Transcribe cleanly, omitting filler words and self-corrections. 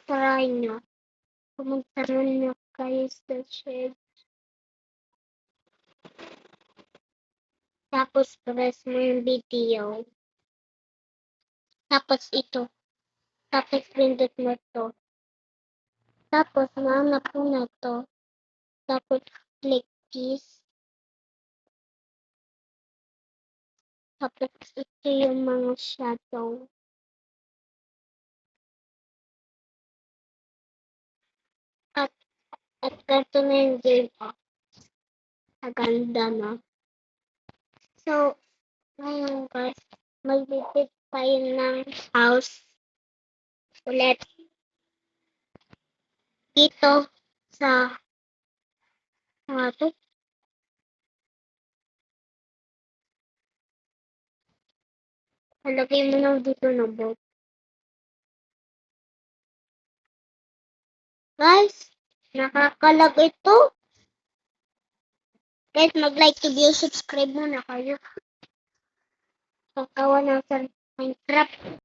try nyo. Pumunta muna kayo sa shed. Tapos press mo yung video. Tapos ito. Tapos pindot mo to. Tapos mahanap mo na to. Tapos click this. Tapos ito yung mga shadow. At ganito na yung game. Maganda na. So, ngayon guys, mag-visit tayo ng house ulit. Dito sa to. Halagay mo lang dito ng boat. Guys, nakakalag ito. Guys, mag-like to view, subscribe muna kayo. Pagkawa ng Minecraft.